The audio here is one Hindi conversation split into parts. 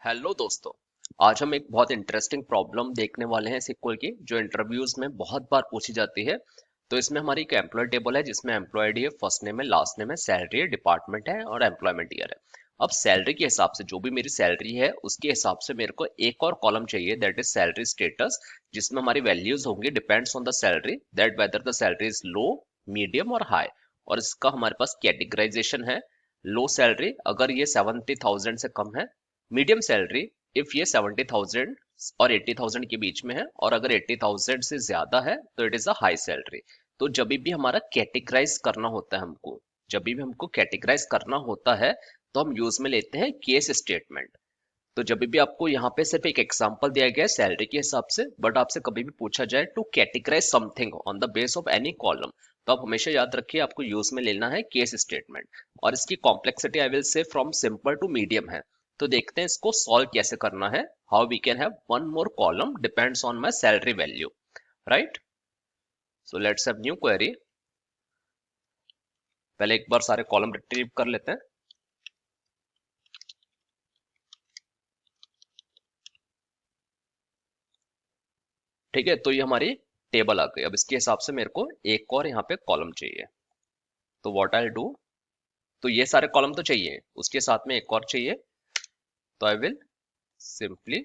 हेलो दोस्तों। आज हम एक बहुत इंटरेस्टिंग प्रॉब्लम देखने वाले हैं सिक्वल की, जो इंटरव्यूज में बहुत बार पूछी जाती है। तो इसमें हमारी एक एम्प्लॉय टेबल है जिसमें एम्प्लॉयड है, फर्स्ट नेम है, लास्ट नेम है, सैलरी है, डिपार्टमेंट है और एम्प्लॉयमेंट ईयर है। अब सैलरी के हिसाब से, जो भी मेरी सैलरी है उसके हिसाब से मेरे को एक और कॉलम चाहिए, दैट इज सैलरी स्टेटस, जिसमें हमारी वैल्यूज होंगी depends on the salary, that whether the salary is low, medium और हाई। और इसका हमारे पास कैटेगराइजेशन है। लो सैलरी अगर ये 70,000 से कम है, मीडियम सैलरी इफ ये 70,000 और 80,000 के बीच में है, और अगर 80,000 से ज्यादा है तो it is a high salary. तो जब भी हमारा कैटेगराइज करना होता है हमको, जब भी हमको कैटेगराइज करना होता है तो हम यूज में लेते हैं केस स्टेटमेंट। तो जब भी आपको यहाँ पे सिर्फ एक एग्जांपल दिया गया है सैलरी के हिसाब से, बट आपसे कभी भी पूछा जाए to categorise something on the base of any column, तो आप हमेशा याद रखिए आपको यूज में लेना है केस स्टेटमेंट। और इसकी complexity I will say from simple to medium है। तो देखते हैं इसको सॉल्व कैसे करना है। How we can have one more column depends on my salary value, right. So let's have new query. पहले एक बार सारे कॉलम रिट्रीव कर लेते हैं। ठीक है, तो ये हमारी टेबल आ गई। अब इसके हिसाब से मेरे को एक और यहाँ पे कॉलम चाहिए। तो व्हाट आई डू, तो ये सारे कॉलम तो चाहिए, उसके साथ में एक और चाहिए। तो I will simply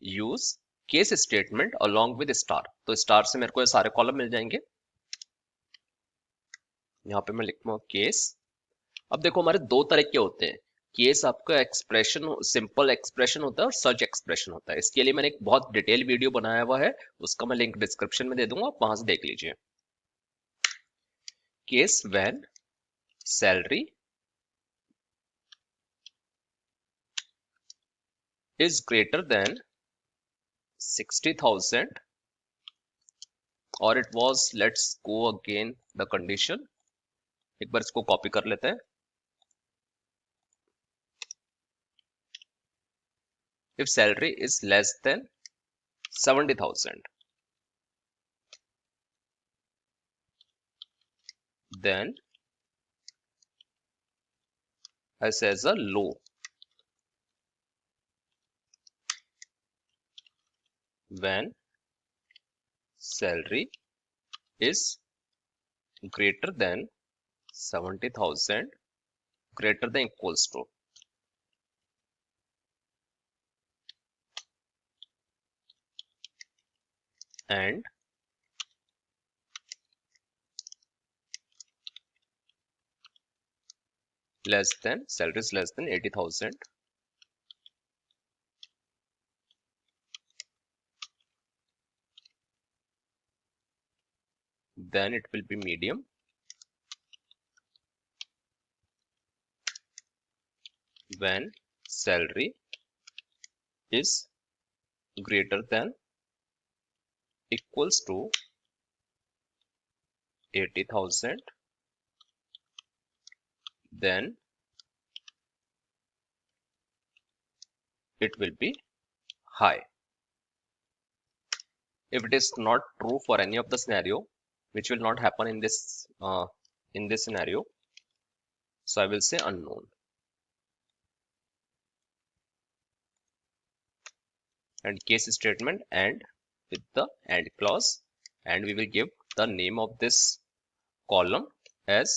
use case statement along with star. तो स्टार से मेरे को ये सारे कॉलम मिल जाएंगे। यहाँ पे मैं लिखता हूँ केस। अब देखो हमारे दो तरह के होते हैं। केस आपका एक्सप्रेशन, सिंपल एक्सप्रेशन होता है और सच एक्सप्रेशन होता है। इसके लिए मैंने एक बहुत डिटेल वीडियो बनाया हुआ है, उसका मैं लिंक डिस्क्रिप्शन में दे दूंगा, आप वहां से देख लीजिए। Case when salary is greater than 60,000, or it was, let's go again the condition, एक बार इसको कॉपी कर लेते हैं। if salary is less than 70,000, then as a low, when salary is greater than 70,000, greater than equals to, and less than, salary is less than 80,000, then it will be medium. When salary is greater than equals to 80,000, then it will be high. If it is not true for any of the scenario, which will not happen in this scenario, so I will say unknown. And case statement and with the and clause, and we will give the name of this column as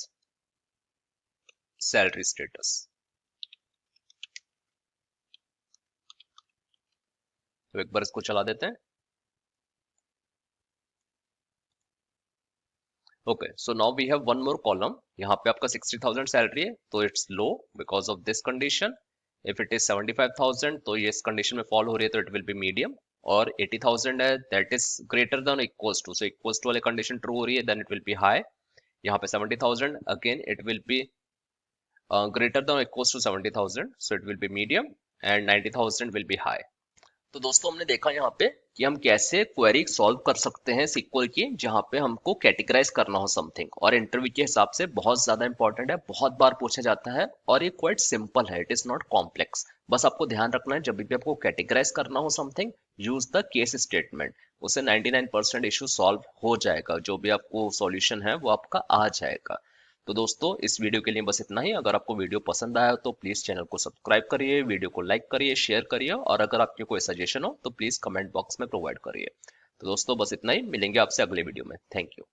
salary status. तो एक बार इसको चला देते हैं। Okay, so now we have one more column. यहाँ पे आपका 60,000 सैलरी है, तो it's low because of this condition. If it is 75,000, तो ये इस कंडीशन में फॉल हो रही है, तो इट विल बी मीडियम। और 80,000 है, that is greater than equals to, so equals to वाली कंडीशन ट्रू हो रही है, then it will be high. यहाँ पे 70,000, again it will be greater than or equals to 70,000, so it will be medium, and 90,000 will be high. तो दोस्तों हमने देखा यहाँ पे कि हम कैसे क्वेरी सॉल्व कर सकते हैं सिक्वल की, जहाँ पे हमको कैटेगराइज करना हो समथिंग, और इंटरव्यू के हिसाब से बहुत ज्यादा इंपॉर्टेंट है, बहुत बार पूछा जाता है, और ये क्वाइट सिंपल है, इट इज नॉट कॉम्प्लेक्स। बस आपको ध्यान रखना है, जब भी आपको कैटेगराइज करना हो something, use the case statement. उससे 99% इशू सॉल्व हो जाएगा, जो भी आपको सॉल्यूशन है वो आपका आ जाएगा। तो दोस्तों इस वीडियो के लिए बस इतना ही। अगर आपको वीडियो पसंद आया तो प्लीज चैनल को सब्सक्राइब करिए, वीडियो को लाइक करिए, शेयर करिए, और अगर आपके कोई सजेशन हो तो प्लीज कमेंट बॉक्स में प्रोवाइड करिए। तो दोस्तों बस इतना ही, मिलेंगे आपसे अगले वीडियो में। Thank you.